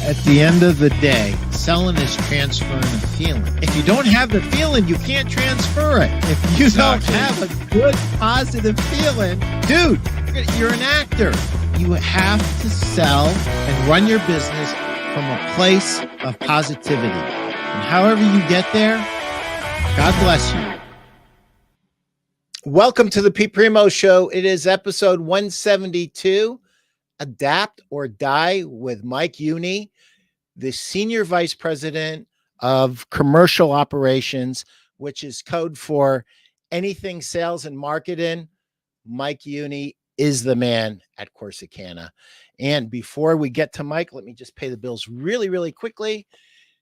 At the end of the day, selling is transferring a feeling. If you don't have the feeling, you can't transfer it. If you don't have a good, positive feeling, dude, you're an actor. You have to sell and run your business from a place of positivity. And however you get there, God bless you. Welcome to the Primeau Show. It is episode 172, Adapt or Die with Mike Juoni, the Senior Vice President of Commercial Operations, which is code for anything sales and marketing. Mike Juoni is the man at Corsicana. And before we get to Mike, let me just pay the bills really quickly.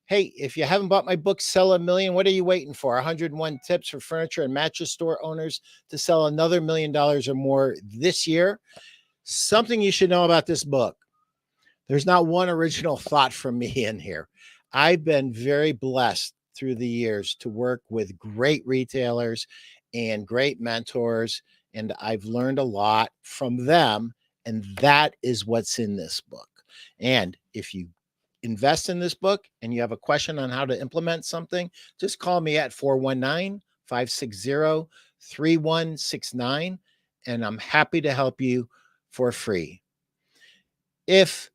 Hey, if you haven't bought my book, Sell a Million, what are you waiting for? 101 tips for furniture and mattress store owners to sell another $1 million or more this year. Something you should know about this book. There's not one original thought from me in here. I've been very blessed through the years to work with great retailers and great mentors, and I've learned a lot from them, and that is what's in this book. And if you invest in this book and you have a question on how to implement something, just call me at 419-560-3169, and I'm happy to help you for free. If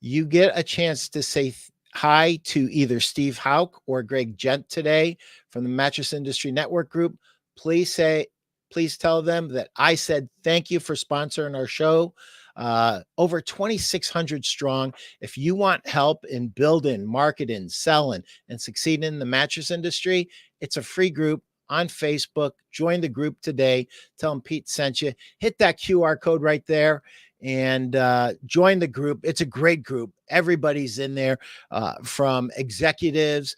you get a chance to say hi to either Steve Hauk or Greg Gent today from the Mattress Industry Network group, please tell them that I said thank you for sponsoring our show. Over 2,600 strong. If you want help in building, marketing, selling, and succeeding in the mattress industry, it's a free group on Facebook. Join the group today. Tell them Pete sent you. Hit that QR code right there and join the group. It's a great group. Everybody's in there, from executives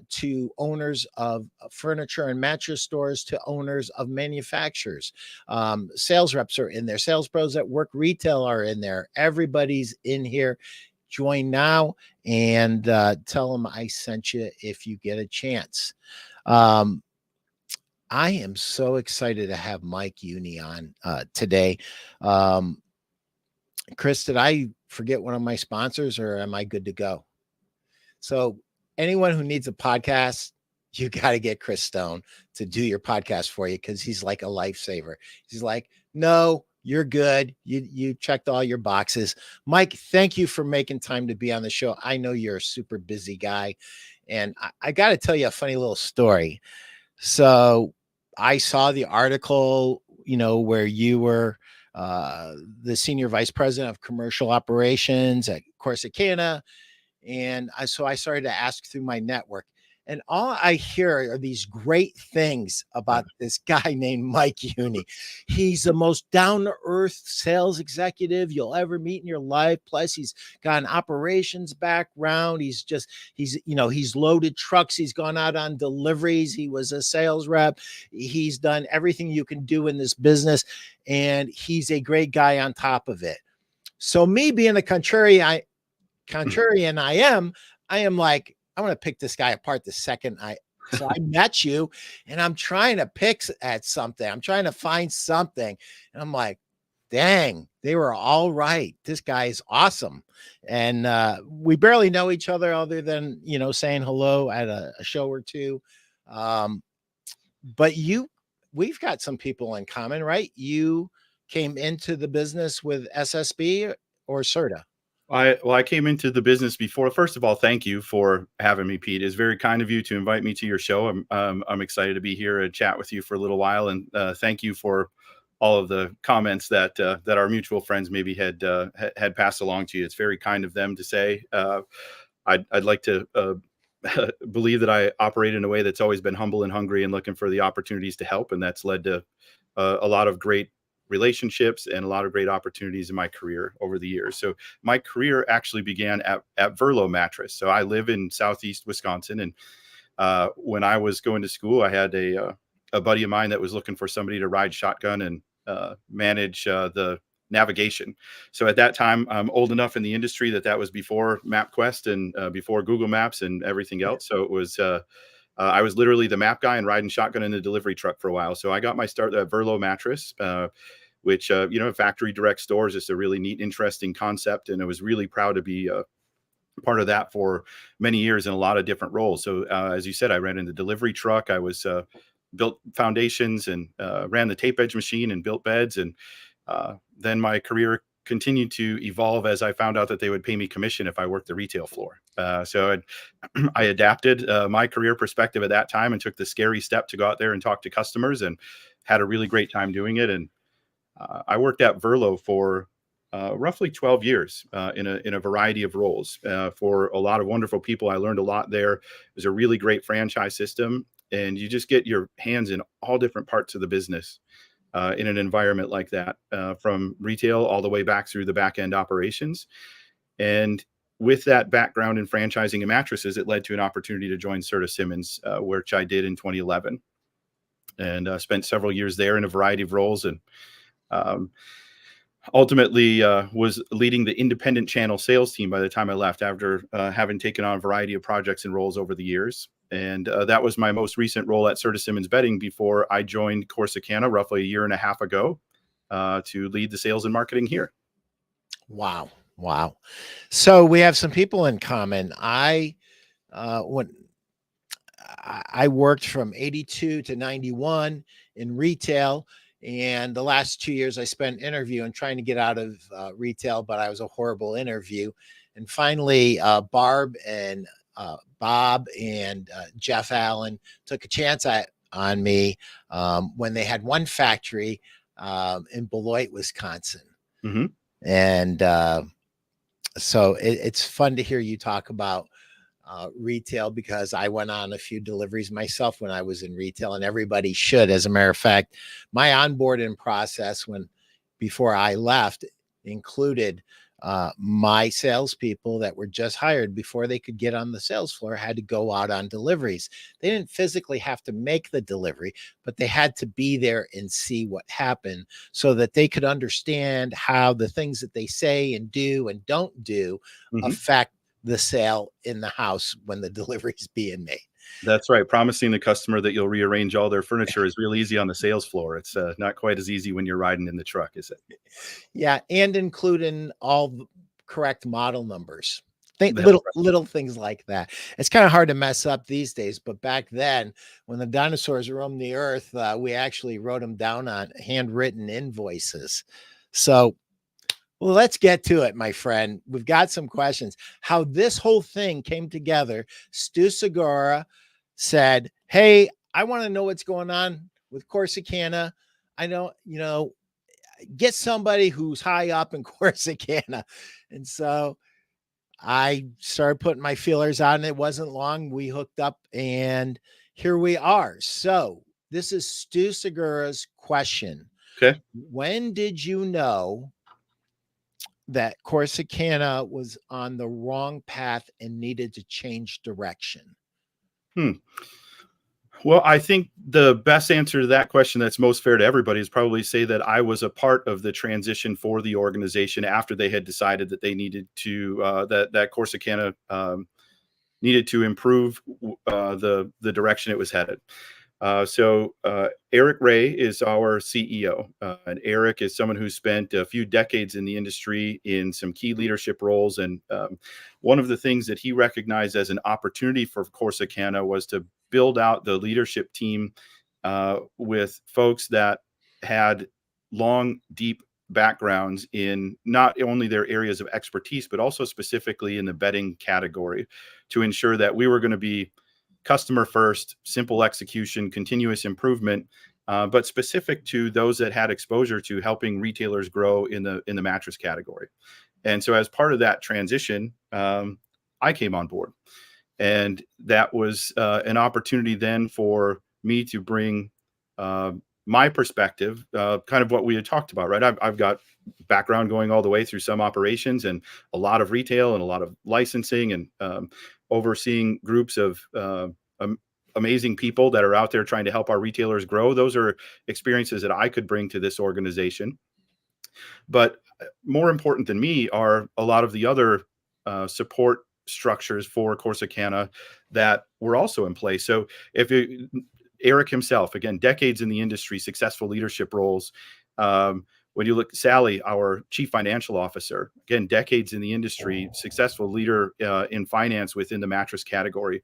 to owners of furniture and mattress stores to owners of manufacturers. Sales reps are in there. Sales pros that work retail are in there. Everybody's in here. Join now and tell them I sent you if you get a chance. I am so excited to have Mike Juoni on today. Chris, did I forget one of my sponsors or am I good to go? So anyone who needs a podcast, you got to get Chris Stone to do your podcast for you because he's like a lifesaver. He's like, no, you're good. You checked all your boxes. Mike, thank you for making time to be on the show. I know you're a super busy guy. And I got to tell you a funny little story. So I saw the article, where you were the Senior Vice President of Commercial Operations at Corsicana. And so I started to ask through my network. And all I hear are these great things about this guy named Mike Juoni. He's the most down-to-earth sales executive you'll ever meet in your life. Plus, he's got an operations background. He's loaded trucks. He's gone out on deliveries. He was a sales rep. He's done everything you can do in this business. And he's a great guy on top of it. So me being the contrarian I am like, I want to pick this guy apart the second I met you, and I'm trying to pick at something. I'm trying to find something. And I'm like, dang, they were all right. This guy is awesome. And we barely know each other other than, saying hello at a show or two. But we've got some people in common, right? You came into the business with SSB or CERTA. I came into the business before. First of all, thank you for having me, Pete. It's very kind of you to invite me to your show. I'm excited to be here and chat with you for a little while. And thank you for all of the comments that our mutual friends maybe had passed along to you. It's very kind of them to say. I'd like to believe that I operate in a way that's always been humble and hungry and looking for the opportunities to help. And that's led to a lot of great relationships and a lot of great opportunities in my career over the years. So my career actually began at Verlo Mattress. So I live in Southeast Wisconsin. And when I was going to school, I had a buddy of mine that was looking for somebody to ride shotgun and manage the navigation. So at that time, I'm old enough in the industry that was before MapQuest and before Google Maps and everything else. So it was I was literally the map guy and riding shotgun in the delivery truck for a while. So I got my start at Verlo Mattress. Which, factory direct stores is a really neat, interesting concept. And I was really proud to be part of that for many years in a lot of different roles. So as you said, I ran in the delivery truck. I was built foundations and ran the tape edge machine and built beds. And then my career continued to evolve as I found out that they would pay me commission if I worked the retail floor. So I adapted my career perspective at that time and took the scary step to go out there and talk to customers, and had a really great time doing it. And I worked at Verlo for roughly 12 years in a variety of roles for a lot of wonderful people. I learned a lot there. It was a really great franchise system, and you just get your hands in all different parts of the business in an environment like that, from retail all the way back through the back end operations. And with that background in franchising and mattresses, it led to an opportunity to join Serta Simmons, which I did in 2011, and spent several years there in a variety of roles. And um, ultimately was leading the independent channel sales team by the time I left, after having taken on a variety of projects and roles over the years. And that was my most recent role at Serta Simmons Bedding before I joined Corsicana roughly a year and a half ago to lead the sales and marketing here. Wow. Wow. So we have some people in common. When I worked from 82 to 91 in retail, and the last 2 years I spent interviewing, trying to get out of retail, but I was a horrible interview. And finally, Bob and Jeff Allen took a chance on me when they had one factory in Beloit, Wisconsin. Mm-hmm. And so it's fun to hear you talk about retail, because I went on a few deliveries myself when I was in retail, and everybody should. As a matter of fact, my onboarding process before I left included my salespeople that were just hired, before they could get on the sales floor, had to go out on deliveries. They didn't physically have to make the delivery, but they had to be there and see what happened, so that they could understand how the things that they say and do and don't do affect the sale in the house when the delivery is being made. That's right. Promising the customer that you'll rearrange all their furniture is real easy on the sales floor. It's not quite as easy when you're riding in the truck, is it? Yeah, and including all the correct model numbers. That's Little things like that. It's kind of hard to mess up these days, but back then, when the dinosaurs roamed the earth, we actually wrote them down on handwritten invoices. So, well, let's get to it, my friend. We've got some questions. How this whole thing came together. Stu Segura said, "Hey, I want to know what's going on with Corsicana. I know, get somebody who's high up in Corsicana." And so I started putting my feelers out, and it wasn't long. We hooked up, and here we are. So this is Stu Segura's question. okay. When did you know that Corsicana was on the wrong path and needed to change direction? Well, I think the best answer to that question that's most fair to everybody is probably say that I was a part of the transition for the organization after they had decided that they needed to that Corsicana needed to improve the direction it was headed. So Eric Ray is our CEO, and Eric is someone who spent a few decades in the industry in some key leadership roles. And one of the things that he recognized as an opportunity for Corsicana was to build out the leadership team with folks that had long, deep backgrounds in not only their areas of expertise, but also specifically in the bedding category, to ensure that we were going to be customer first, simple execution, continuous improvement, but specific to those that had exposure to helping retailers grow in the mattress category. And so as part of that transition, I came on board. And that was an opportunity then for me to bring my perspective, kind of what we had talked about, right? I've got background going all the way through some operations and a lot of retail and a lot of licensing, and overseeing groups of amazing people that are out there trying to help our retailers grow. Those are experiences that I could bring to this organization. But more important than me are a lot of the other support structures for Corsicana that were also in place. So Eric himself, again, decades in the industry, successful leadership roles, When you look at Sally, our chief financial officer, again, decades in the industry, successful leader in finance within the mattress category.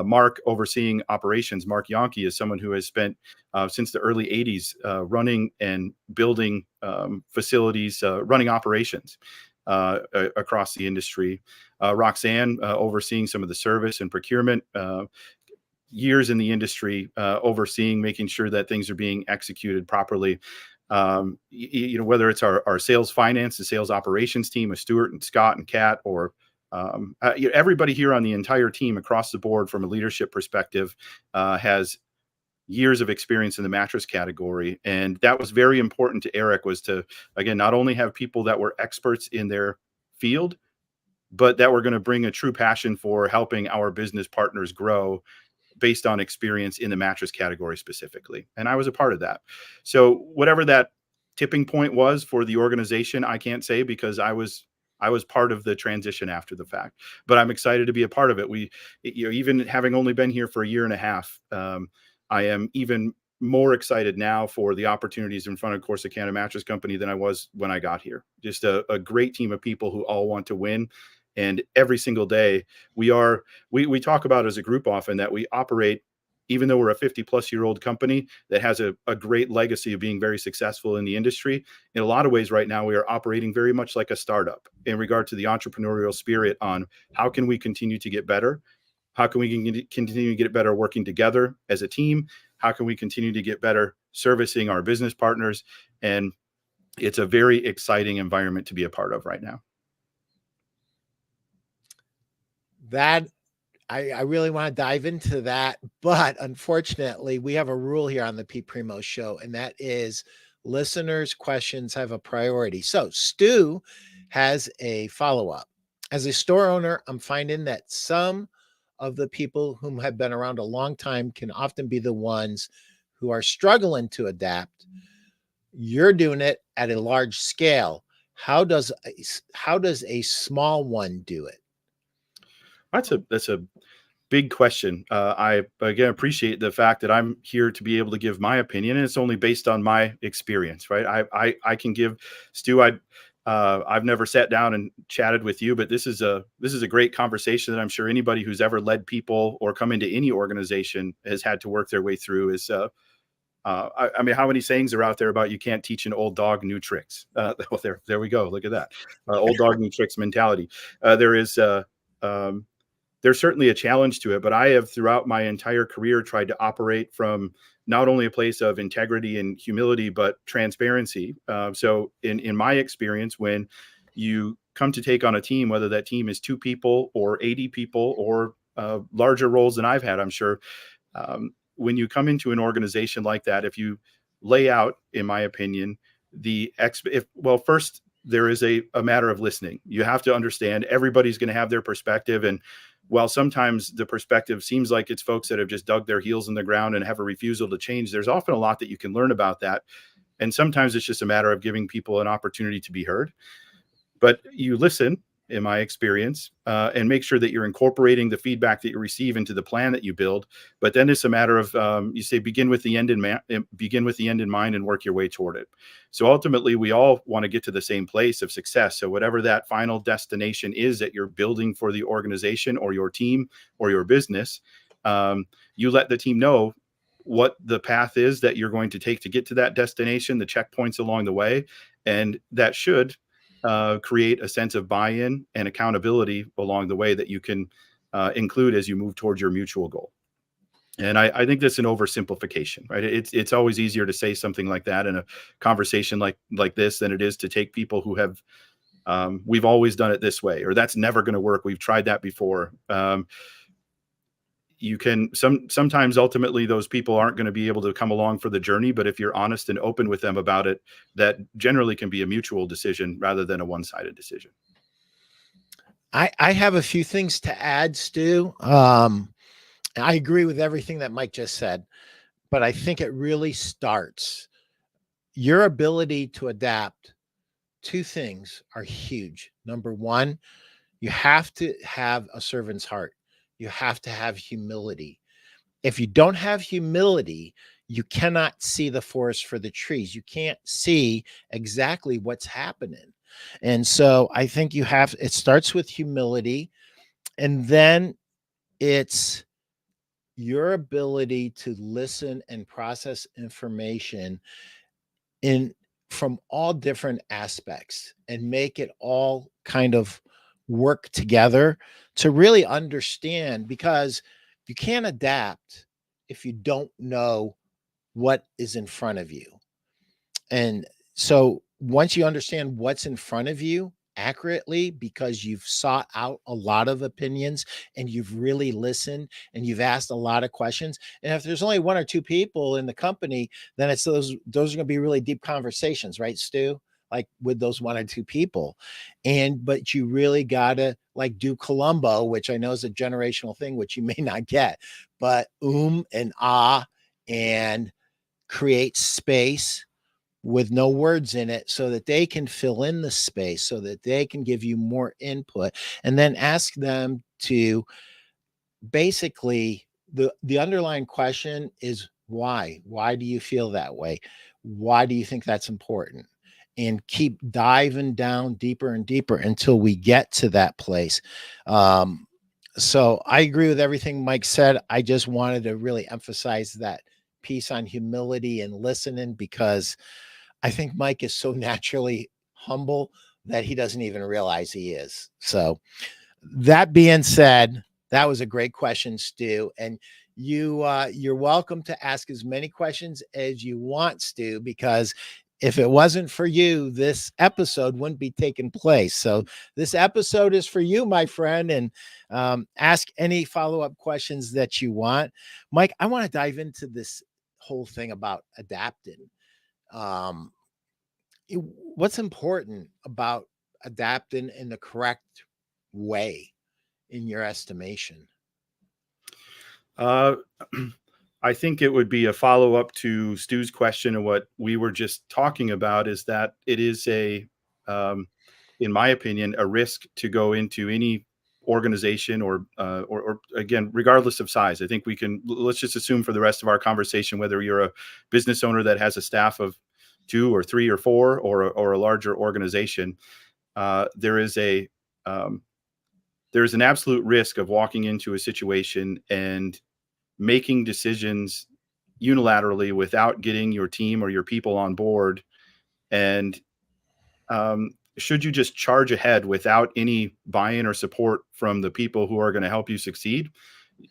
Mark, overseeing operations. Mark Juoni is someone who has spent since the early 80s running and building facilities, running operations across the industry. Roxanne, overseeing some of the service and procurement, years in the industry, overseeing, making sure that things are being executed properly. Whether it's our sales finance, the sales operations team with Stuart and Scott and Kat, or everybody here on the entire team across the board from a leadership perspective has years of experience in the mattress category. And that was very important to Eric, was to, again, not only have people that were experts in their field, but that were going to bring a true passion for helping our business partners grow based on experience in the mattress category specifically. And I was a part of that. So whatever that tipping point was for the organization, I can't say, because I was part of the transition after the fact, but I'm excited to be a part of it. Even having only been here for a year and a half, I am even more excited now for the opportunities in front of Corsicana Mattress Company than I was when I got here. Just a great team of people who all want to win. And every single day we talk about as a group often that we operate, even though we're a 50-plus-year-old company that has a great legacy of being very successful in the industry. In a lot of ways right now, we are operating very much like a startup in regard to the entrepreneurial spirit on how can we continue to get better? How can we continue to get better working together as a team? How can we continue to get better servicing our business partners? And it's a very exciting environment to be a part of right now. That I really want to dive into that, but unfortunately, we have a rule here on the Pete Primeau Show, and that is listeners' questions have a priority. So Stu has a follow-up. As a store owner, I'm finding that some of the people whom have been around a long time can often be the ones who are struggling to adapt. You're doing it at a large scale. How does a small one do it? That's a big question. I, again, appreciate the fact that I'm here to be able to give my opinion, and it's only based on my experience, right? I can give, Stu, I've never sat down and chatted with you, but this is a great conversation that I'm sure anybody who's ever led people or come into any organization has had to work their way through. Is I mean, how many sayings are out there about you can't teach an old dog new tricks? Well, there we go. Look at that. Old dog new tricks mentality. There's certainly a challenge to it, but I have throughout my entire career tried to operate from not only a place of integrity and humility, but transparency. So in my experience, when you come to take on a team, whether that team is 2 people or 80 people or larger roles than I've had, I'm sure, when you come into an organization like that, if you lay out, in my opinion, first, there is a matter of listening. You have to understand everybody's going to have their perspective. And while sometimes the perspective seems like it's folks that have just dug their heels in the ground and have a refusal to change, there's often a lot that you can learn about that. And sometimes it's just a matter of giving people an opportunity to be heard. But you listen, in my experience, and make sure that you're incorporating the feedback that you receive into the plan that you build. But then it's a matter of, you say, begin with the end in mind and work your way toward it. So ultimately, we all want to get to the same place of success. So whatever that final destination is that you're building for the organization or your team or your business, you let the team know what the path is that you're going to take to get to that destination, the checkpoints along the way. And that should create a sense of buy-in and accountability along the way that you can include as you move towards your mutual goal. And I think that's an oversimplification, right? It's always easier to say something like that in a conversation like this than it is to take people who have, we've always done it this way, or that's never going to work. We've tried that before. You can sometimes ultimately those people aren't going to be able to come along for the journey, but if you're honest and open with them about it, that generally can be a mutual decision rather than a one-sided decision. I have a few things to add, Stu. I agree with everything that Mike just said, but I think it really starts your ability to adapt. 2 things are huge. Number 1, you have to have a servant's heart. You have to have humility. If you don't have humility, you cannot see the forest for the trees. You can't see exactly what's happening. And so I think it starts with humility, and then it's your ability to listen and process information in from all different aspects and make it all kind of work together to really understand, because you can't adapt if you don't know what is in front of you. And so once you understand what's in front of you accurately, because you've sought out a lot of opinions and you've really listened and you've asked a lot of questions. And if there's only one or two people in the company, then it's those are going to be really deep conversations, right, Stu? Like with those one or two people. But you really gotta like do Columbo, which I know is a generational thing, which you may not get, but and ah and create space with no words in it so that they can fill in the space, so that they can give you more input, and then ask them to basically, the underlying question is why do you feel that way, why do you think that's important, and keep diving down deeper and deeper until we get to that place. So I agree with everything Mike said. I just wanted to really emphasize that piece on humility and listening, because I think Mike is so naturally humble that he doesn't even realize he is. So that being said, that was a great question, Stu. And you're welcome to ask as many questions as you want, Stu, because if it wasn't for you, this episode wouldn't be taking place. So this episode is for you, my friend, and ask any follow-up questions that you want. Mike, I want to dive into this whole thing about adapting. Um, what's important about adapting in the correct way in your estimation? Uh, I think it would be a follow up to Stu's question, and what we were just talking about is that it is um, in my opinion, a risk to go into any organization or again, regardless of size. I think let's just assume for the rest of our conversation, whether you're a business owner that has a staff of 2 or 3 or 4, or a larger organization, there is um, there's an absolute risk of walking into a situation and making decisions unilaterally without getting your team or your people on board. And should you just charge ahead without any buy-in or support from the people who are going to help you succeed,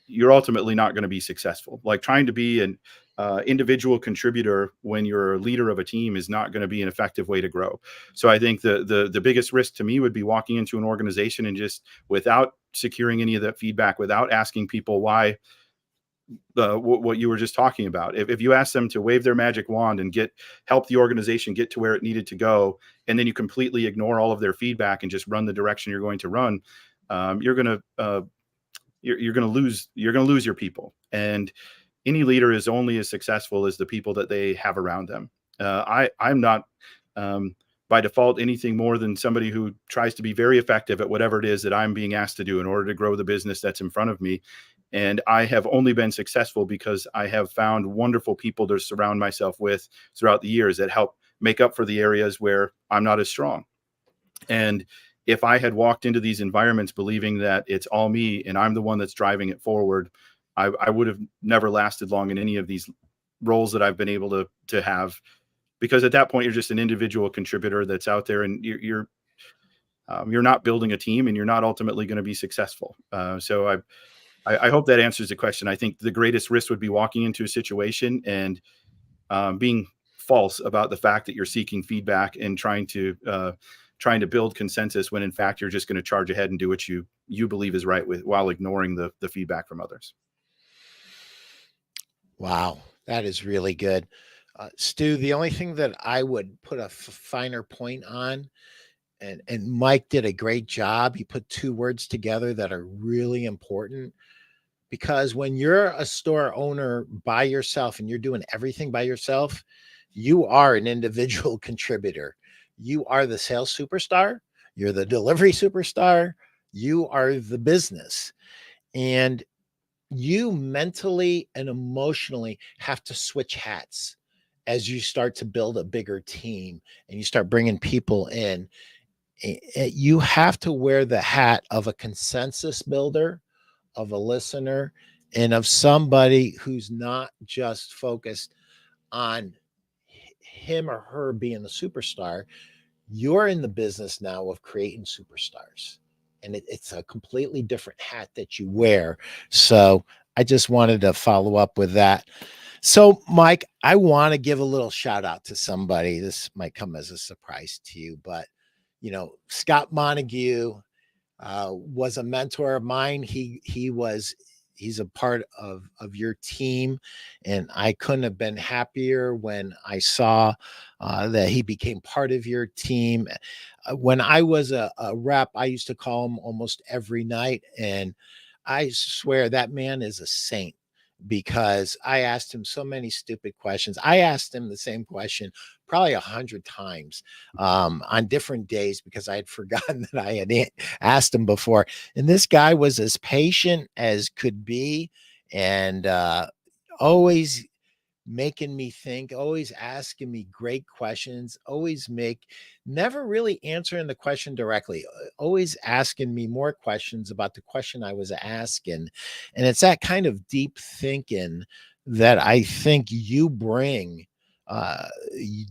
you're ultimately not going to be successful. Like, trying to be an individual contributor when you're a leader of a team is not going to be an effective way to grow. So I think the biggest risk to me would be walking into an organization and just, without securing any of that feedback, without asking people why, what you were just talking about. If you ask them to wave their magic wand and help the organization get to where it needed to go, and then you completely ignore all of their feedback and just run the direction you're going to run, you're going to you're going to lose your people. And any leader is only as successful as the people that they have around them. I'm not by default anything more than somebody who tries to be very effective at whatever it is that I'm being asked to do in order to grow the business that's in front of me. And I have only been successful because I have found wonderful people to surround myself with throughout the years that help make up for the areas where I'm not as strong. And if I had walked into these environments believing that it's all me and I'm the one that's driving it forward, I would have never lasted long in any of these roles that I've been able to have. Because at that point, you're just an individual contributor that's out there, and you're not building a team, and you're not ultimately going to be successful. So I hope that answers the question. I think the greatest risk would be walking into a situation and being false about the fact that you're seeking feedback and trying to build consensus, when in fact you're just going to charge ahead and do what you believe is right, while ignoring the feedback from others. Wow, that is really good. Stu, the only thing that I would put a finer point on, and Mike did a great job. He put two words together that are really important, because when you're a store owner by yourself and you're doing everything by yourself, you are an individual contributor. You are the sales superstar, you're the delivery superstar, you are the business. And you mentally and emotionally have to switch hats as you start to build a bigger team and you start bringing people in. You have to wear the hat of a consensus builder, of a listener, and of somebody who's not just focused on him or her being the superstar. You're in the business now of creating superstars, and it's a completely different hat that you wear. So I just wanted to follow up with that. So, Mike, I want to give a little shout out to somebody. This might come as a surprise to you, but Scott Montague was a mentor of mine. He's a part of your team, and I couldn't have been happier when I saw that he became part of your team. When I was a rep, I used to call him almost every night, and I swear that man is a saint because I asked him so many stupid questions. I asked him the same question probably 100 times on different days because I had forgotten that I had asked him before. And this guy was as patient as could be, and always making me think, always asking me great questions, never really answering the question directly, always asking me more questions about the question I was asking. And it's that kind of deep thinking that I think you bring. Uh,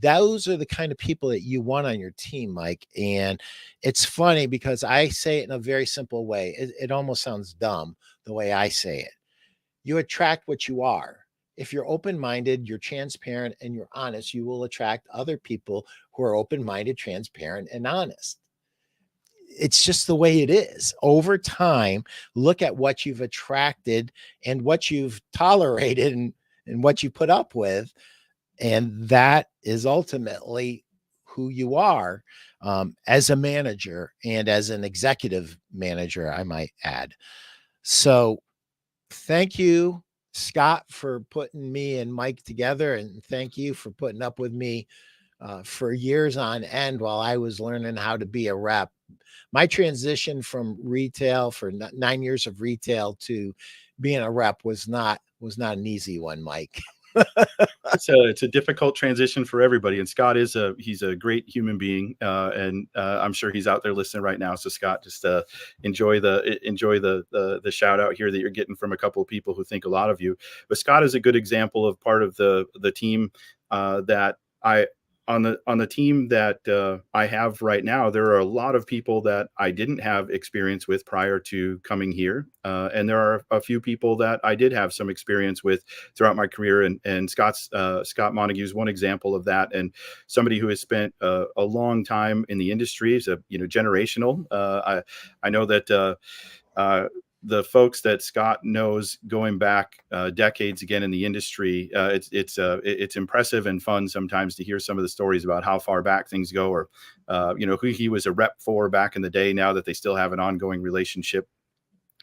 those are the kind of people that you want on your team, Mike. And it's funny because I say it in a very simple way. It almost sounds dumb the way I say it. You attract what you are. If you're open minded, you're transparent, and you're honest, you will attract other people who are open minded, transparent, and honest. It's just the way it is. Over time, look at what you've attracted and what you've tolerated and what you put up with. And that is ultimately who you are as a manager and as an executive manager, I might add. So, thank you, Scott, for putting me and Mike together. And thank you for putting up with me for years on end while I was learning how to be a rep. My transition from retail for 9 years of retail to being a rep was not an easy one, Mike. It's a difficult transition for everybody, and Scott he's a great human being, and I'm sure he's out there listening right now. So Scott, just enjoy the shout out here that you're getting from a couple of people who think a lot of you. But Scott is a good example of part of the team that I on the team that I have right now. There are a lot of people that I didn't have experience with prior to coming here, and there are a few people that I did have some experience with throughout my career. And Scott Montague is one example of that, and somebody who has spent a long time in the industry. Is generational. I know that. The folks that Scott knows going back decades again in the industry, it's impressive and fun sometimes to hear some of the stories about how far back things go, or who he was a rep for back in the day. Now that they still have an ongoing relationship.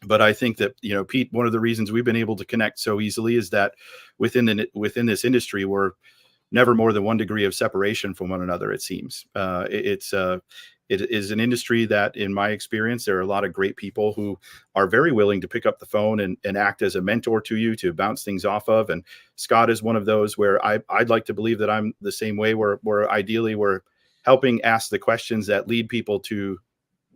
But I think that Pete, one of the reasons we've been able to connect so easily is that within this industry, we're never more than 1 degree of separation from one another. It seems it is an industry that, in my experience, there are a lot of great people who are very willing to pick up the phone and act as a mentor to you, to bounce things off of. And Scott is one of those where I'd like to believe that I'm the same way, where ideally we're helping ask the questions that lead people to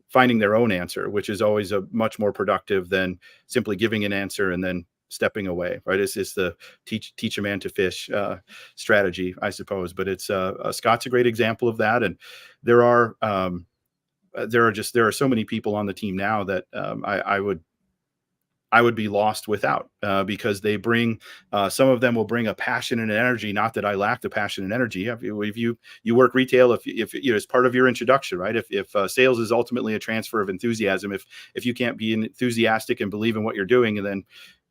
finding their own answer, which is always a much more productive than simply giving an answer and then stepping away. Right? It's the teach a man to fish strategy, I suppose. But it's Scott's a great example of that. And there are there are so many people on the team now that I would be lost without, because they bring, some of them will bring a passion and energy. Not that I lack the passion and energy. If you work retail, if it's part of your introduction, right? If sales is ultimately a transfer of enthusiasm, if you can't be enthusiastic and believe in what you're doing, and then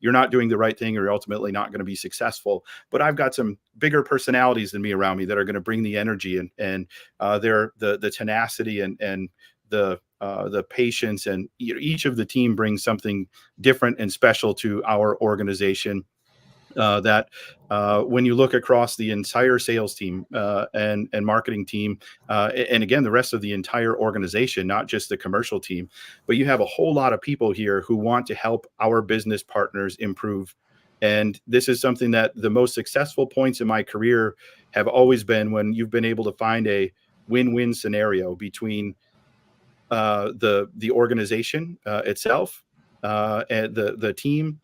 you're not doing the right thing, or you're ultimately not going to be successful. But I've got some bigger personalities than me around me that are going to bring the energy and they're the tenacity and the patience, and each of the team brings something different and special to our organization. that when you look across the entire sales team and marketing team, and again, the rest of the entire organization, not just the commercial team, but you have a whole lot of people here who want to help our business partners improve. And this is something that the most successful points in my career have always been when you've been able to find a win-win scenario between the organization itself, and the team,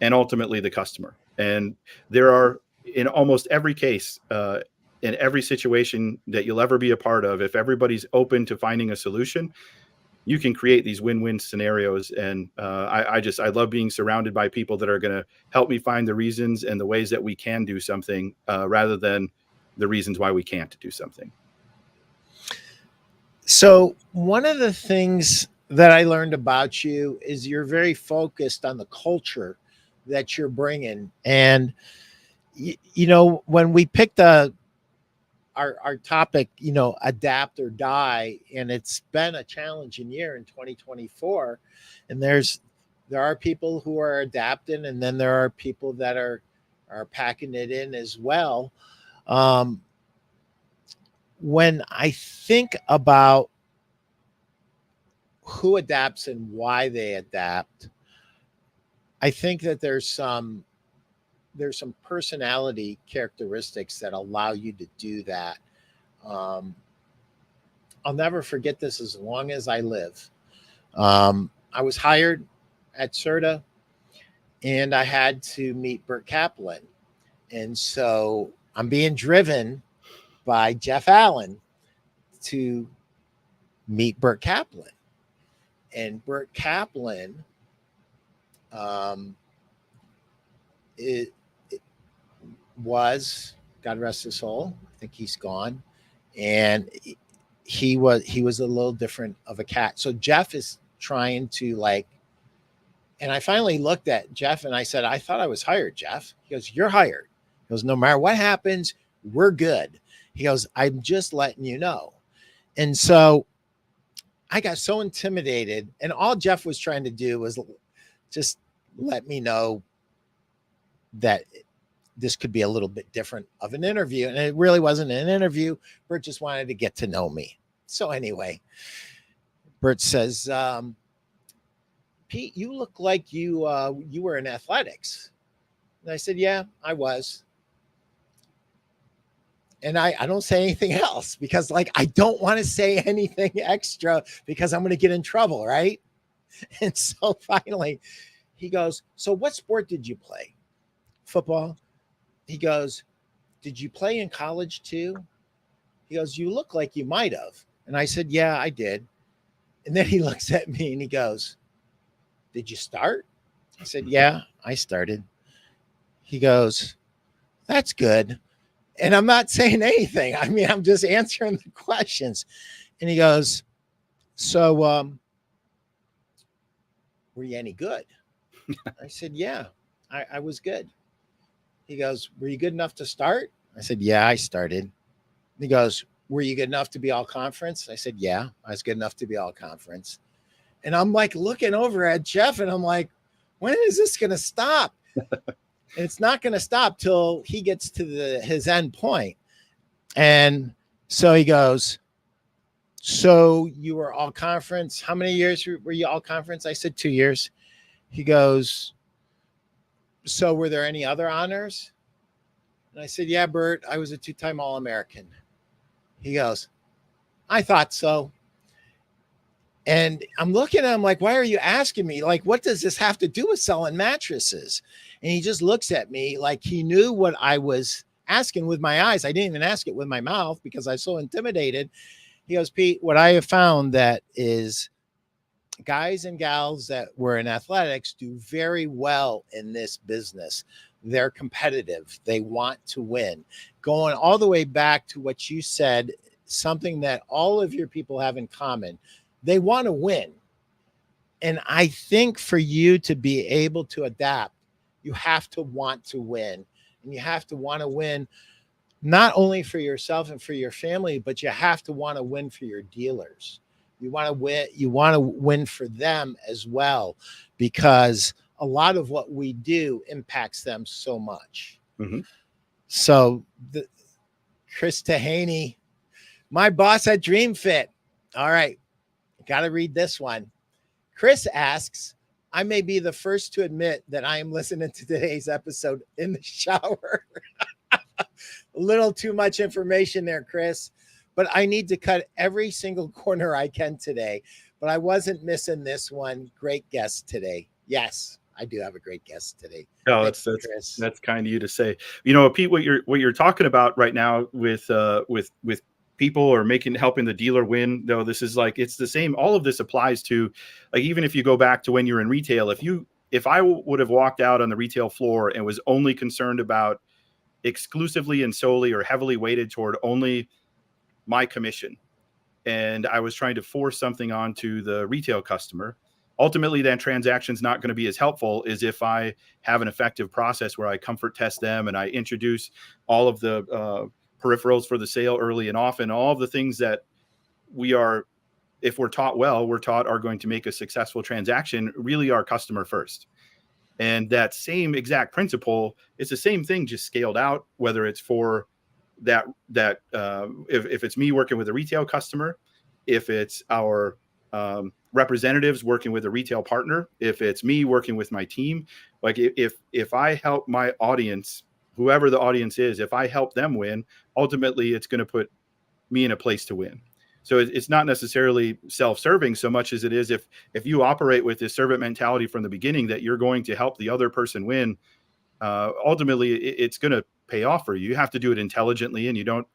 and ultimately the customer. And there are, in almost every case, in every situation that you'll ever be a part of, if everybody's open to finding a solution, you can create these win-win scenarios. And I love being surrounded by people that are going to help me find the reasons and the ways that we can do something, rather than the reasons why we can't do something. So one of the things that I learned about you is you're very focused on the culture that you're bringing. And, when we picked our topic, adapt or die, and it's been a challenging year in 2024. And there are people who are adapting, and then there are people that are packing it in as well. When I think about who adapts and why they adapt, I think that there's some personality characteristics that allow you to do that. I'll never forget this as long as I live. I was hired at Serta, and I had to meet Burt Kaplan. And so I'm being driven by Jeff Allen to meet Burt Kaplan. And Burt Kaplan, it was, God rest his soul, I think he's gone, and he was a little different of a cat. So Jeff is trying to and I finally looked at Jeff and I said, I thought I was hired, Jeff. He goes, you're hired. He goes, no matter what happens, we're good. He goes, I'm just letting you know. And so I got so intimidated, and all Jeff was trying to do was just let me know that this could be a little bit different of an interview. And it really wasn't an interview. Burt just wanted to get to know me. So anyway, Burt says, Pete, you look like you were in athletics. And I said, yeah, I was. And I don't say anything else because I don't want to say anything extra because I'm going to get in trouble. Right. And so finally he goes, so what sport did you play? Football. He goes, did you play in college too? He goes, you look like you might have. And I said, yeah, I did. And then he looks at me and he goes, did you start? I said, yeah, I started. He goes, that's good. And I'm not saying anything. I mean, I'm just answering the questions. And he goes, so were you any good? I said, yeah, I was good. He goes, were you good enough to start? I said, yeah, I started. He goes, were you good enough to be all conference? I said, yeah, I was good enough to be all conference. And I'm looking over at Jeff and I'm like, when is this going to stop? And it's not going to stop till he gets to his end point. And so he goes, so you were all conference. How many years were you all conference? I said 2 years. He goes, so were there any other honors? And I said, yeah, Burt, I was a 2-time All-American. He goes, I thought so. And I'm looking at him like, why are you asking me? What does this have to do with selling mattresses? And he just looks at me like he knew what I was asking with my eyes. I didn't even ask it with my mouth because I was so intimidated. He goes, Pete, what I have found that is guys and gals that were in athletics do very well in this business. They're competitive. They want to win. Going all the way back to what you said, something that all of your people have in common. They want to win. And I think for you to be able to adapt, you have to want to win. And you have to want to win not only for yourself and for your family, but you have to want to win for your dealers. You want to win for them as well, because a lot of what we do impacts them so much. Mm-hmm. So, Chris Tahaney, my boss at Dream Fit. All right, got to read this one. Chris asks, I may be the first to admit that I am listening to today's episode in the shower. A little too much information there, Chris, but I need to cut every single corner I can today. But I wasn't missing this one. Great guest today. Yes, I do have a great guest today. Oh, Thank you, Chris. that's kind of you to say. Pete, what you're talking about right now with people or helping the dealer win, though, this is like, it's the same. All of this applies to, like, even if you go back to when you're in retail, if I would have walked out on the retail floor and was only concerned about exclusively and solely or heavily weighted toward only my commission, and I was trying to force something onto the retail customer, ultimately that transaction's not going to be as helpful as if I have an effective process where I comfort test them and I introduce all of the peripherals for the sale early and often, all of the things that if we're taught well, we're taught are going to make a successful transaction, really are customer first. And that same exact principle is the same thing, just scaled out, whether it's for if it's me working with a retail customer, if it's our representatives working with a retail partner, if it's me working with my team, like if I help my audience, whoever the audience is, if I help them win, ultimately it's going to put me in a place to win. So it's not necessarily self-serving so much as it is if you operate with this servant mentality from the beginning that you're going to help the other person win, ultimately it's going to pay off for you. You have to do it intelligently, and you don't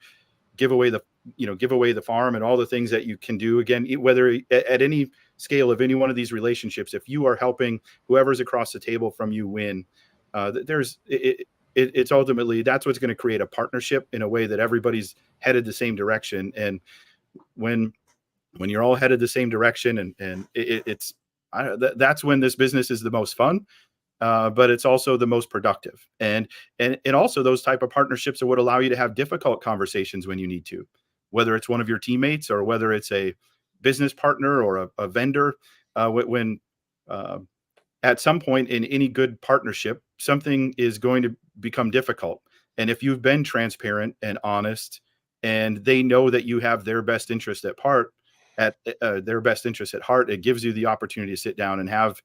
give away the farm and all the things that you can do. Again, whether at any scale of any one of these relationships, if you are helping whoever's across the table from you win, it's ultimately, that's what's going to create a partnership in a way that everybody's headed the same direction. And when you're all headed the same direction, that's when this business is the most fun. But it's also the most productive, and also those type of partnerships are what allow you to have difficult conversations when you need to, whether it's one of your teammates or whether it's a business partner or a vendor. When at some point in any good partnership, something is going to become difficult, and if you've been transparent and honest, and they know that you have their best interest at heart, it gives you the opportunity to sit down and have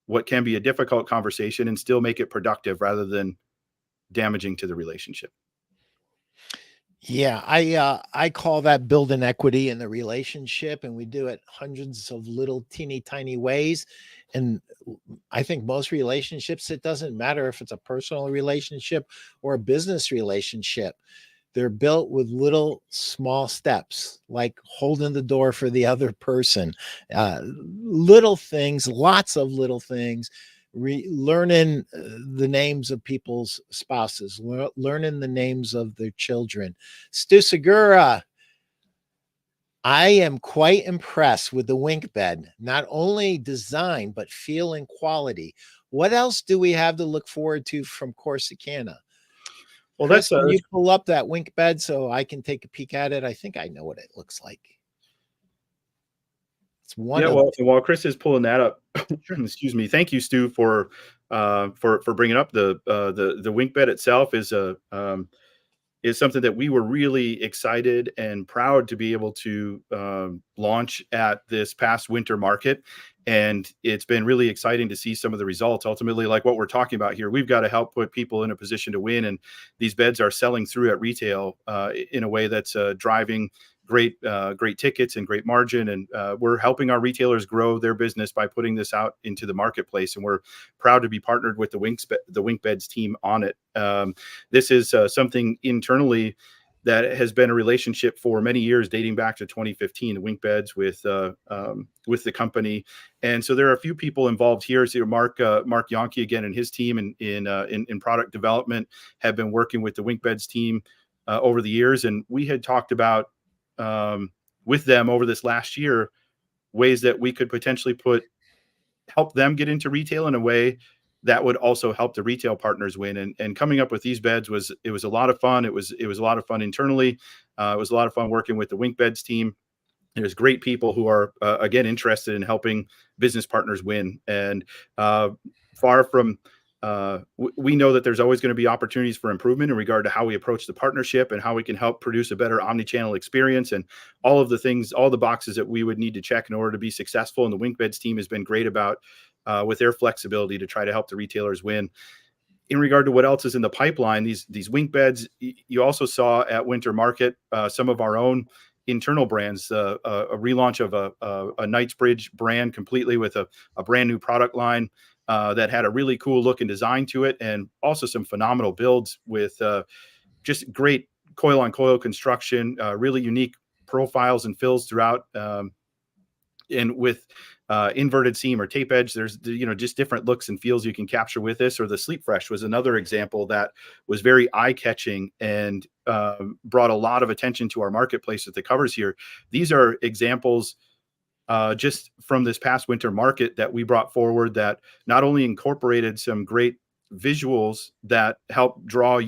what can be a difficult conversation and still make it productive rather than damaging to the relationship. Yeah, I call that building equity in the relationship, and we do it hundreds of little teeny tiny ways. And I think most relationships, it doesn't matter if it's a personal relationship or a business relationship. They're built with little small steps, like holding the door for the other person, little things, lots of little things, learning the names of people's spouses, learning the names of their children. Stu Segura, I am quite impressed with the wink bed, not only design, but feel and quality. What else do we have to look forward to from Corsicana? Well, Chris, can you pull up that wink bed so I can take a peek at it? I think I know what it looks like. It's one. Yeah, while Chris is pulling that up, excuse me. Thank you, Stu, for bringing up the wink bed itself. Is something that we were really excited and proud to be able to launch at this past winter market. And it's been really exciting to see some of the results. Ultimately, like what we're talking about here, we've got to help put people in a position to win. And these beds are selling through at retail in a way that's driving great tickets and great margin. And we're helping our retailers grow their business by putting this out into the marketplace. And we're proud to be partnered with the Wink Beds team on it. This is something internally that has been a relationship for many years, dating back to 2015. The Wink Beds with the company, and so there are a few people involved here. So Mark Juoni again and his team in product development have been working with the Wink Beds team over the years, and we had talked about with them over this last year ways that we could potentially help them get into retail in a way that would also help the retail partners win. And coming up with these beds was a lot of fun. It was a lot of fun internally. It was a lot of fun working with the Wink Beds team. There's great people who are again interested in helping business partners win. And far from we know that there's always going to be opportunities for improvement in regard to how we approach the partnership and how we can help produce a better omni-channel experience and all of the things, all the boxes that we would need to check in order to be successful. And the WinkBeds team has been great about with their flexibility to try to help the retailers win. In regard to what else is in the pipeline, these WinkBeds, you also saw at Winter Market some of our own internal brands, a relaunch of a Knightsbridge brand completely with a brand new product line that had a really cool look and design to it, and also some phenomenal builds with just great coil on coil construction, really unique profiles and fills throughout, and with inverted seam or tape edge. There's just different looks and feels you can capture with this. Or the Sleep Fresh was another example that was very eye catching and brought a lot of attention to our marketplace with the covers here. These are examples just from this past winter market that we brought forward that not only incorporated some great visuals that help draw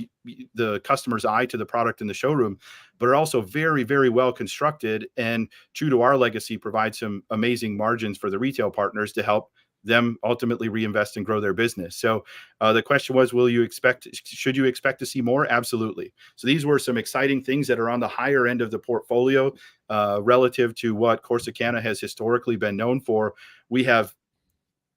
the customer's eye to the product in the showroom, but are also very, very well constructed and true to our legacy, provide some amazing margins for the retail partners to help them ultimately reinvest and grow their business. So the question was, should you expect to see more? Absolutely. So these were some exciting things that are on the higher end of the portfolio relative to what Corsicana has historically been known for. We have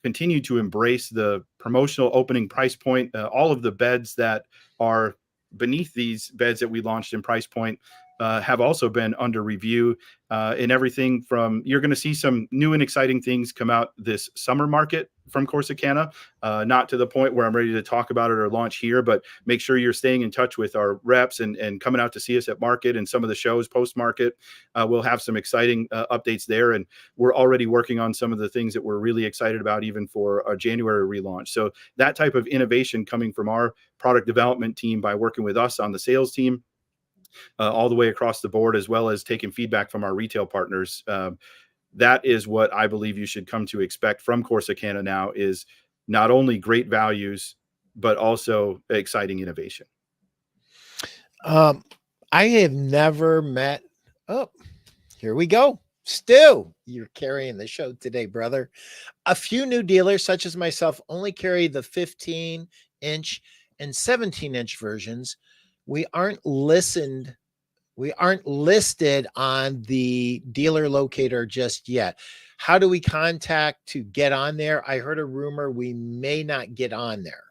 continued to embrace the promotional opening price point. All of the beds that are beneath these beds that we launched in price point have also been under review, in everything from, you're going to see some new and exciting things come out this summer market from Corsicana, not to the point where I'm ready to talk about it or launch here, but make sure you're staying in touch with our reps and coming out to see us at market and some of the shows post market. We'll have some exciting updates there, and we're already working on some of the things that we're really excited about even for our January relaunch. So that type of innovation coming from our product development team by working with us on the sales team, all the way across the board, as well as taking feedback from our retail partners. That is what I believe you should come to expect from Corsicana now, is not only great values, but also exciting innovation. I have never met. Oh, here we go. Stu, you're carrying the show today, brother. A few new dealers, such as myself, only carry the 15-inch and 17-inch versions. We aren't listed on the dealer locator just yet. How do we contact to get on there? I heard a rumor we may not get on there.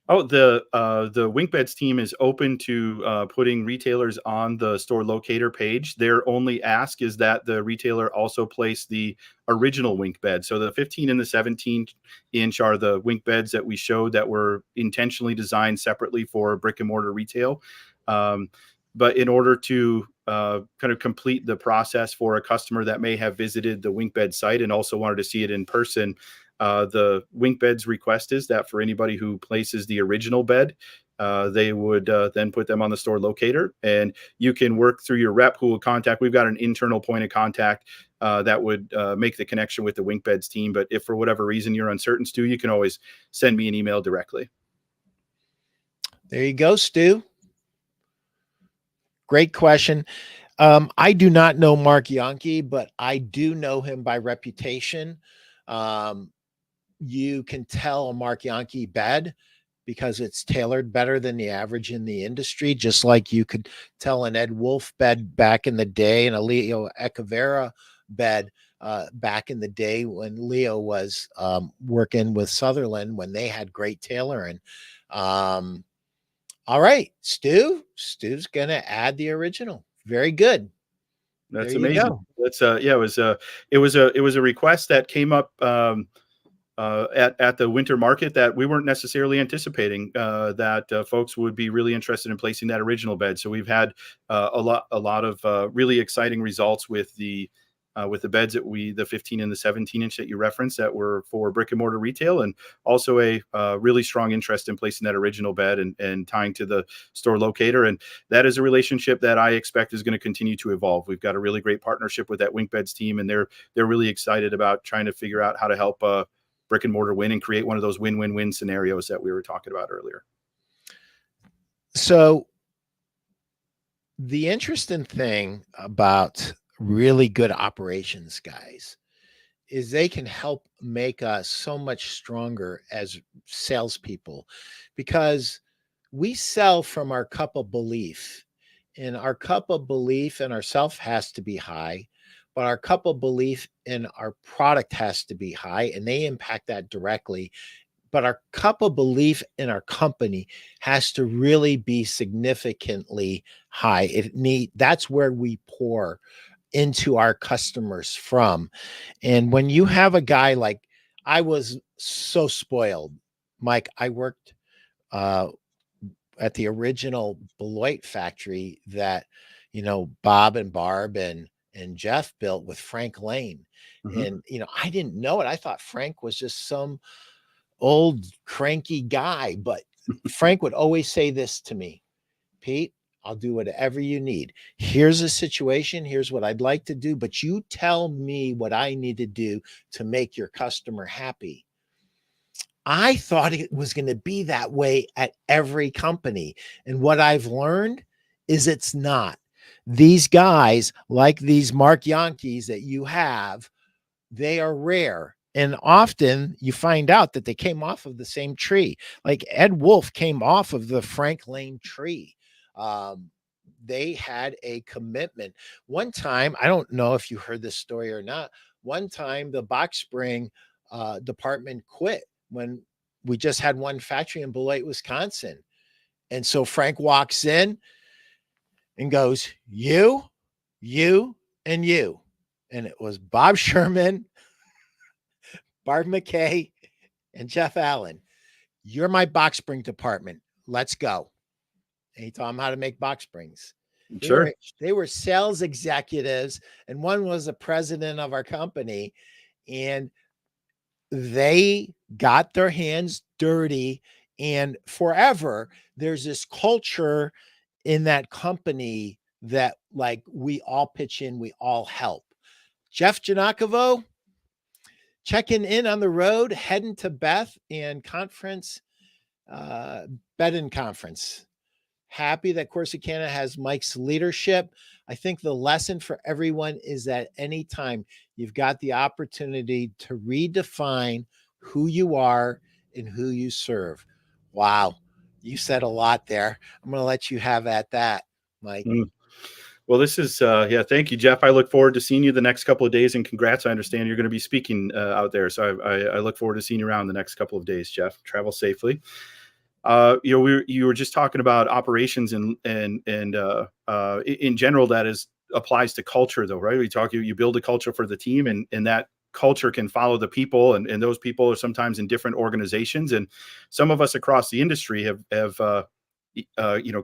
Oh, the WinkBeds team is open to putting retailers on the store locator page. Their only ask is that the retailer also place the original WinkBed. So the 15 and the 17-inch are the WinkBeds that we showed that were intentionally designed separately for brick and mortar retail. But in order to kind of complete the process for a customer that may have visited the WinkBed site and also wanted to see it in person, the WinkBed's request is that for anybody who places the original bed, they would then put them on the store locator, and you can work through your rep who will contact. We've got an internal point of contact that would make the connection with the WinkBeds team. But if for whatever reason you're uncertain, Stu, you can always send me an email directly. There you go, Stu. Great question. I do not know Mark Juoni, but I do know him by reputation. You can tell a Mark Juoni bed because it's tailored better than the average in the industry, just like you could tell an Ed Wolf bed back in the day and a Leo Echeverria bed back in the day when Leo was working with Sutherland, when they had great tailoring. All right, Stu's going to add the original. Very good. That's amazing. That's yeah, it was a request that came up at the winter market that we weren't necessarily anticipating that folks would be really interested in placing that original bed. So we've had a lot of really exciting results with the beds that the 15 and the 17-inch that you referenced that were for brick and mortar retail, and also a really strong interest in placing that original bed and tying to the store locator. And that is a relationship that I expect is going to continue to evolve. We've got a really great partnership with that WinkBeds team, and they're really excited about trying to figure out how to help brick and mortar win and create one of those win-win-win scenarios that we were talking about earlier. So the interesting thing about really good operations guys is they can help make us so much stronger as salespeople, because we sell from our cup of belief, and our cup of belief in ourself has to be high, but our cup of belief in our product has to be high, and they impact that directly. But our cup of belief in our company has to really be significantly high. That's where we pour into our customers from. And when you have a guy like, I was so spoiled, Mike. I worked uh, at the original Beloit factory that, Bob and Barb and Jeff built with Frank Lane. Mhm. And, I didn't know it. I thought Frank was just some old cranky guy, but Frank would always say this to me: Pete, I'll do whatever you need. Here's a situation. Here's what I'd like to do, but you tell me what I need to do to make your customer happy. I thought it was going to be that way at every company. And what I've learned is it's not. These guys, like these Mark Yankees that you have, they are rare. And often you find out that they came off of the same tree. Like Ed Wolf came off of the Frank Lane tree. Um, they had a commitment. One time, I don't know if you heard this story or not. One time, the box spring department quit when we just had one factory in Beloit, Wisconsin. And so Frank walks in and goes, you, and you. And it was Bob Sherman, Barb McKay, and Jeff Allen. You're my box spring department. Let's go. And he taught them how to make box springs. They Sure. were they were sales executives, and one was the president of our company, and they got their hands dirty. And forever, there's this culture in that company that, like, we all pitch in, we all help. Jeff Janakovo checking in on the road, heading to Beth and conference, Bed-In conference. Happy that Corsicana has Mike's leadership. I think the lesson for everyone is that anytime you've got the opportunity to redefine who you are and who you serve. Wow, you said a lot there. I'm going to let you have at that, Mike. Mm. Well, this is, yeah, thank you, Jeff. I look forward to seeing you the next couple of days, and congrats. I understand you're going to be speaking out there. So I look forward to seeing you around the next couple of days, Jeff. Travel safely. You were just talking about operations and in general, that is applies to culture though, right? You build a culture for the team, and that culture can follow the people, and those people are sometimes in different organizations. And some of us across the industry have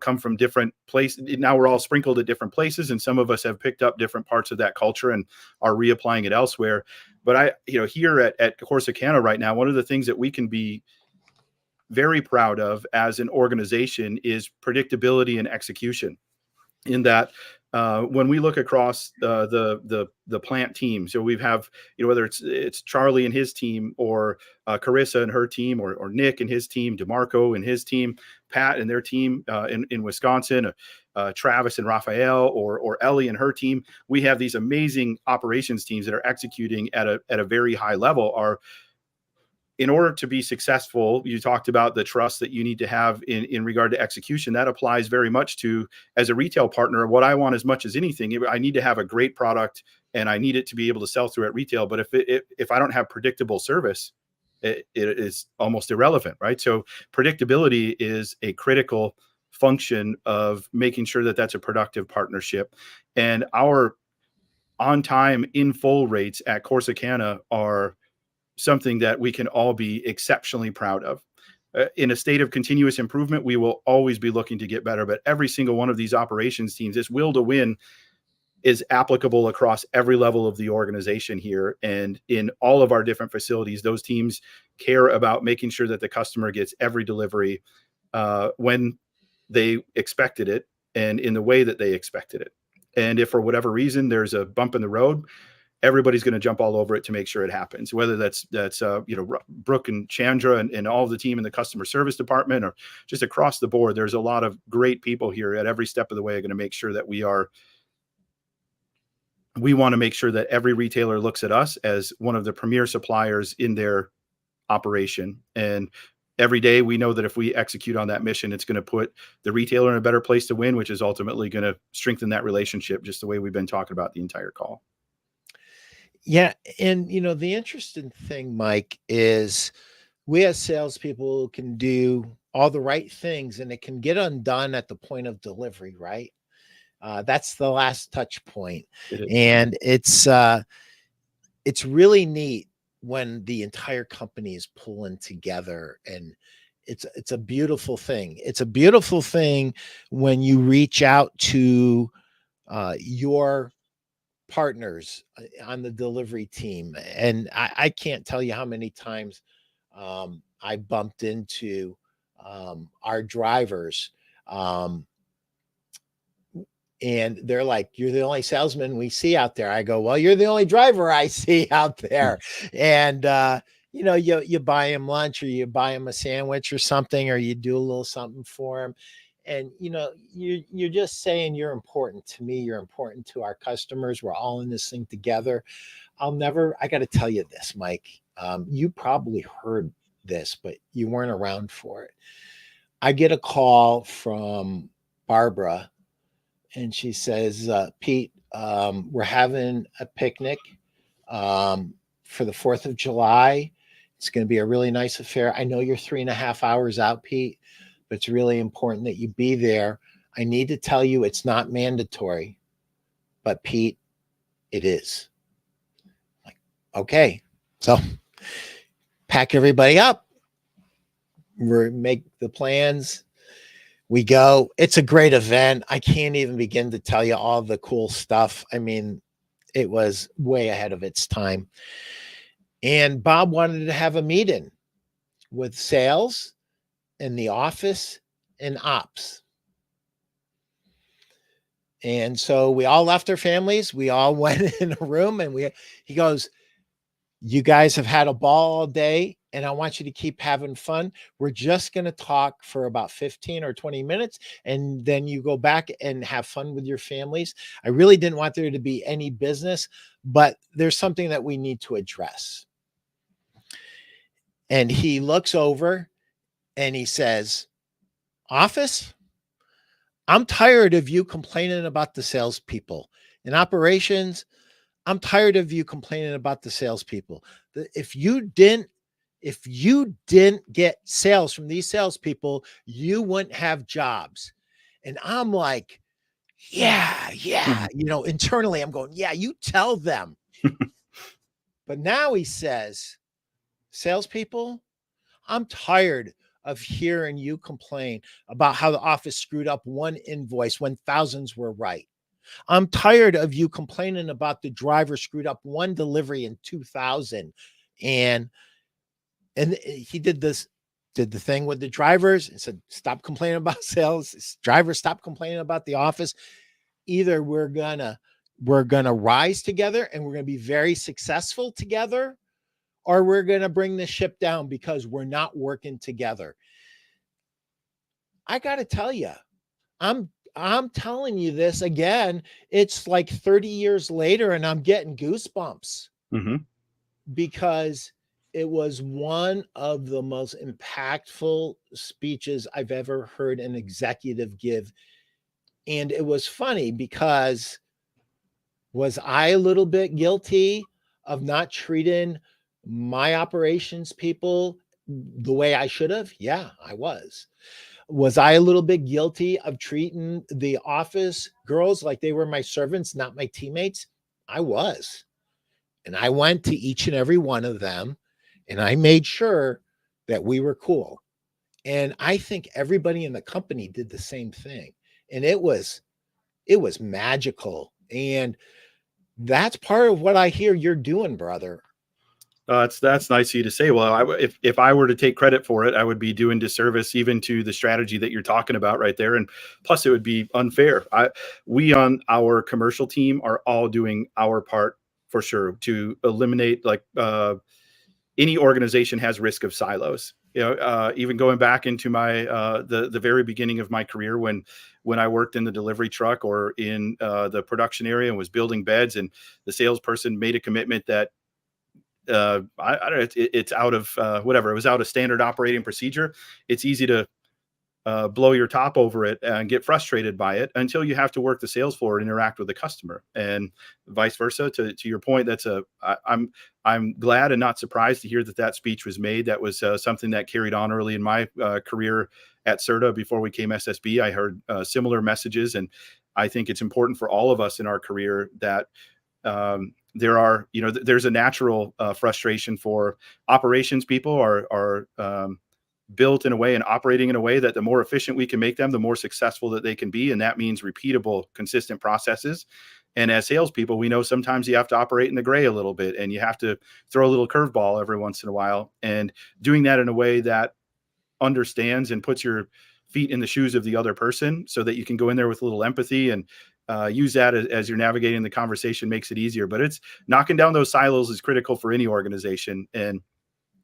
come from different places. Now we're all sprinkled at different places, and some of us have picked up different parts of that culture and are reapplying it elsewhere. But here at Corsicana right now, one of the things that we can be very proud of as an organization is predictability and execution. In that, when we look across the plant team, so we have, whether it's Charlie and his team, or Carissa and her team, or Nick and his team, DeMarco and his team, Pat and their team in Wisconsin, Travis and Raphael, or Ellie and her team. We have these amazing operations teams that are executing at a very high level. In order to be successful, you talked about the trust that you need to have in regard to execution. That applies very much to, as a retail partner, what I want as much as anything. I need to have a great product, and I need it to be able to sell through at retail. But if I don't have predictable service, it is almost irrelevant, right? So predictability is a critical function of making sure that that's a productive partnership. And our on-time, in full rates at Corsicana are something that we can all be exceptionally proud of. In a state of continuous improvement, we will always be looking to get better, but every single one of these operations teams, this will to win, is applicable across every level of the organization here. And in all of our different facilities, those teams care about making sure that the customer gets every delivery when they expected it, and in the way that they expected it. And if for whatever reason there's a bump in the road, everybody's going to jump all over it to make sure it happens. Whether that's Brooke and Chandra and all of the team in the customer service department, or just across the board, there's a lot of great people here at every step of the way are going to make sure that we are we want to make sure that every retailer looks at us as one of the premier suppliers in their operation. And every day we know that if we execute on that mission, it's going to put the retailer in a better place to win, which is ultimately going to strengthen that relationship, just the way we've been talking about the entire call. Yeah. And, the interesting thing, Mike, is we as salespeople can do all the right things and it can get undone at the point of delivery, right? That's the last touch point. It is. And it's really neat when the entire company is pulling together, and it's a beautiful thing. It's a beautiful thing when you reach out to your partners on the delivery team. And I can't tell you how many times I bumped into our drivers. And they're like, "You're the only salesman we see out there." I go, "Well, you're the only driver I see out there." And, you buy him lunch, or you buy him a sandwich or something, or you do a little something for him. And, you're just saying, "You're important to me. You're important to our customers. We're all in this thing together." I got to tell you this, Mike. You probably heard this, but you weren't around for it. I get a call from Barbara, and she says, "Pete, we're having a picnic for the 4th of July. It's going to be a really nice affair. I know you're 3.5 hours out, Pete, but it's really important that you be there. I need to tell you it's not mandatory, but Pete, it is." Like, okay. So pack everybody up. We make the plans. We go. It's a great event. I can't even begin to tell you all the cool stuff. I mean, it was way ahead of its time. And Bob wanted to have a meeting with sales in the office and ops. And so we all left our families. We all went in a room, and he goes, "You guys have had a ball all day, and I want you to keep having fun. We're just going to talk for about 15 or 20 minutes, and then you go back and have fun with your families. I really didn't want there to be any business, but there's something that we need to address." And he looks over and he says, "Office, I'm tired of you complaining about the salespeople. In operations, I'm tired of you complaining about the salespeople. If you didn't get sales from these salespeople, you wouldn't have jobs." And I'm like, yeah. Internally, I'm going, "Yeah, you tell them." But now he says, "Salespeople, I'm tired of hearing you complain about how the office screwed up one invoice when thousands were right. I'm tired of you complaining about the driver screwed up one delivery in 2000." And he did the thing with the drivers and said, "Stop complaining about sales. Drivers, stop complaining about the office. Either we're gonna rise together and we're gonna be very successful together, or we're gonna bring the ship down because we're not working together." I gotta tell you, I'm telling you this again. It's like 30 years later, and I'm getting goosebumps Mm-hmm. because it was one of the most impactful speeches I've ever heard an executive give. And it was funny because, was I a little bit guilty of not treating my operations people the way I should have? Yeah, I was. Was I a little bit guilty of treating the office girls like they were my servants, not my teammates? I was. And I went to each and every one of them and I made sure that we were cool. And I think everybody in the company did the same thing. And it was magical. And that's part of what I hear you're doing, brother. That's nice of you to say. Well, if I were to take credit for it, I would be doing disservice even to the strategy that you're talking about right there. And plus, it would be unfair. We on our commercial team are all doing our part for sure to eliminate any organization has risk of silos. Even going back into my the very beginning of my career when I worked in the delivery truck or in the production area and was building beds, and the salesperson made a commitment that I don't know, it's out of whatever, it was out of standard operating procedure. It's easy to blow your top over it and get frustrated by it until you have to work the sales floor and interact with the customer, and vice versa. To your point, I'm glad and not surprised to hear that speech was made. That was something that carried on early in my career at CERTA before we came SSB. I heard similar messages, and I think it's important for all of us in our career that there's a natural frustration for operations people are built in a way and operating in a way that the more efficient we can make them, the more successful that they can be. And that means repeatable, consistent processes. And as salespeople, we know sometimes you have to operate in the gray a little bit, and you have to throw a little curveball every once in a while. And doing that in a way that understands and puts your feet in the shoes of the other person so that you can go in there with a little empathy and use that as you're navigating the conversation makes it easier. But it's knocking down those silos is critical for any organization. And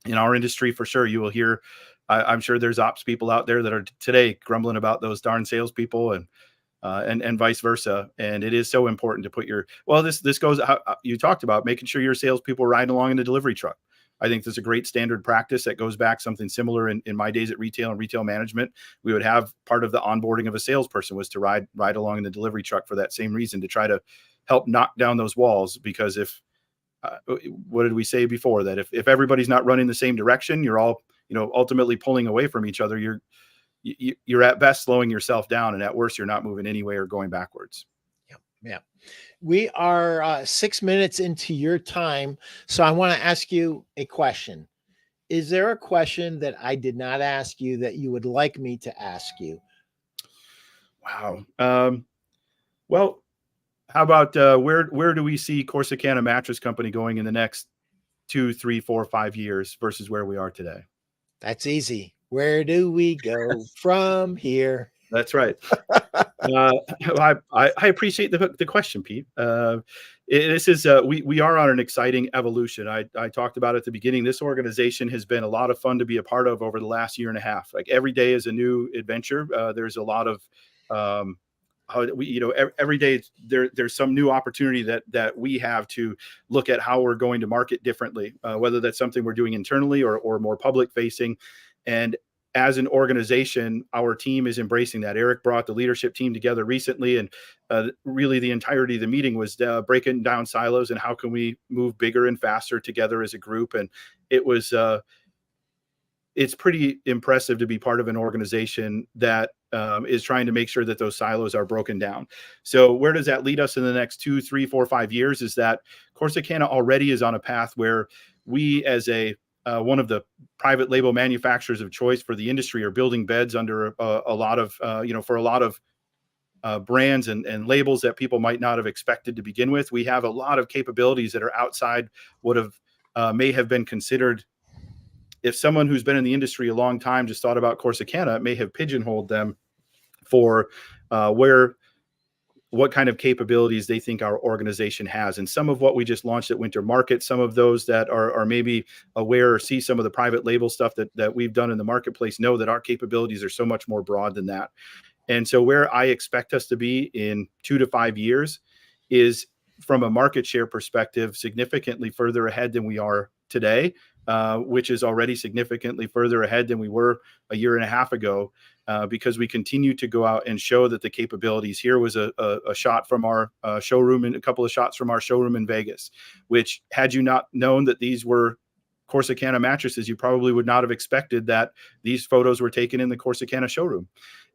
in our industry, for sure, you will hear, I'm sure there's ops people out there that are today grumbling about those darn salespeople, and vice versa. And it is so important to put this goes, you talked about making sure your salespeople ride along in the delivery truck. I think there's a great standard practice that goes back something similar in my days at retail and retail management. We would have part of the onboarding of a salesperson was to ride along in the delivery truck for that same reason, to try to help knock down those walls. Because what did we say before? That if everybody's not running the same direction, you're all, ultimately pulling away from each other. You're at best slowing yourself down, and at worst, you're not moving anywhere or going backwards. Yeah. We are 6 minutes into your time. So I want to ask you a question. Is there a question that I did not ask you that you would like me to ask you? Wow. Well, how about where do we see Corsicana Mattress Company going in the next 2, 3, 4, 5 years versus where we are today? That's easy. Where do we go from here? That's right. I appreciate the question, Pete. We are on an exciting evolution. I talked about at the beginning. This organization has been a lot of fun to be a part of over the last year and a half. Like every day is a new adventure. There's a lot of every day there's some new opportunity that we have to look at how we're going to market differently, whether that's something we're doing internally or more public facing. And as an organization, our team is embracing that. Eric brought the leadership team together recently, and really the entirety of the meeting was breaking down silos and how can we move bigger and faster together as a group. And it's pretty impressive to be part of an organization that is trying to make sure that those silos are broken down. So where does that lead us in the next 2, 3, 4, 5 years? Is that Corsicana already is on a path where we, as one of the private label manufacturers of choice for the industry, are building beds under a lot of, for a lot of brands and labels that people might not have expected to begin with. We have a lot of capabilities that are outside what may have been considered. If someone who's been in the industry a long time just thought about Corsicana, it may have pigeonholed them for what kind of capabilities they think our organization has. And some of what we just launched at Winter Market, some of those that are maybe aware or see some of the private label stuff that we've done in the marketplace know that our capabilities are so much more broad than that. And so where I expect us to be in 2 to 5 years is, from a market share perspective, significantly further ahead than we are today, which is already significantly further ahead than we were a year and a half ago, because we continue to go out and show that the capabilities. Here was a shot from our showroom, and a couple of shots from our showroom in Vegas, which, had you not known that these were Corsicana mattresses, you probably would not have expected that these photos were taken in the Corsicana showroom.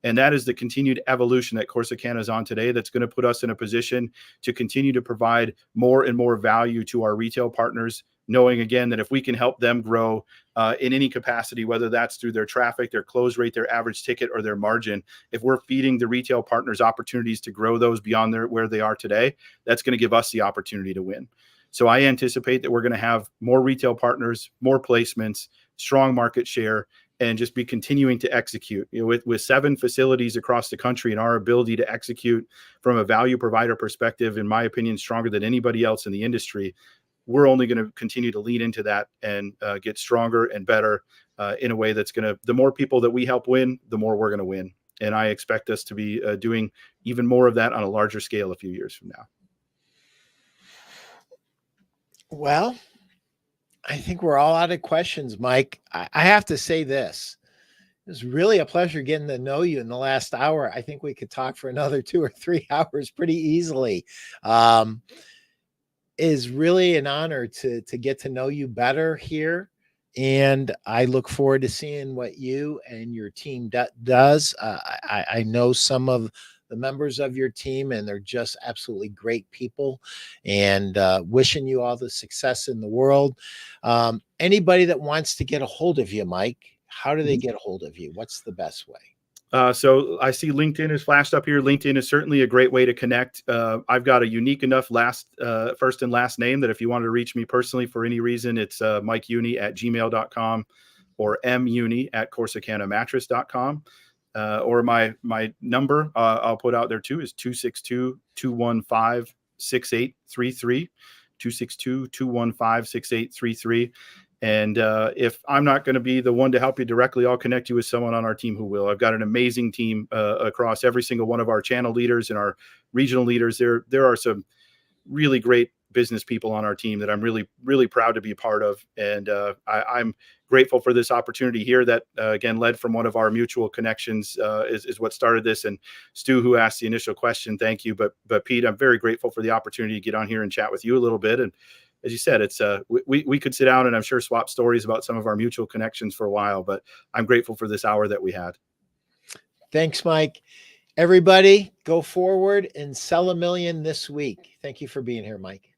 And that is the continued evolution that Corsicana is on today, that's going to put us in a position to continue to provide more and more value to our retail partners, knowing again that if we can help them grow in any capacity, whether that's through their traffic, their close rate, their average ticket, or their margin, if we're feeding the retail partners opportunities to grow those beyond where they are today, that's going to give us the opportunity to win. So I anticipate that we're going to have more retail partners, more placements, strong market share, and just be continuing to execute. With 7 facilities across the country, and our ability to execute from a value provider perspective, in my opinion, stronger than anybody else in the industry, we're only going to continue to lean into that and get stronger and better in a way that's going to, the more people that we help win, the more we're going to win. And I expect us to be doing even more of that on a larger scale a few years from now. Well, I think we're all out of questions, Mike. I have to say this. It was really a pleasure getting to know you in the last hour. I think we could talk for another 2 or 3 hours pretty easily. It is really an honor to get to know you better here. And I look forward to seeing what you and your team does. I know some of the members of your team, and they're just absolutely great people. And wishing you all the success in the world. Anybody that wants to get a hold of you, Mike, how do they get a hold of you? What's the best way? So I see LinkedIn is flashed up here. LinkedIn is certainly a great way to connect. I've got a unique enough first and last name that if you wanted to reach me personally for any reason, it's Mike Juoni at gmail.com or muni@corsicanamattress.com. Or my number I'll put out there too is 262-215-6833, 262-215-6833. And if I'm not going to be the one to help you directly, I'll connect you with someone on our team who will. I've got an amazing team across every single one of our channel leaders and our regional leaders. There are some really great business people on our team that I'm really, really proud to be a part of. And I'm grateful for this opportunity here that, again, led from one of our mutual connections is what started this. And Stu, who asked the initial question, thank you. But Pete, I'm very grateful for the opportunity to get on here and chat with you a little bit. And as you said, it's we could sit down and I'm sure swap stories about some of our mutual connections for a while, but I'm grateful for this hour that we had. Thanks, Mike. Everybody, go forward and sell 1 million this week. Thank you for being here, Mike.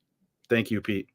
Thank you, Pete.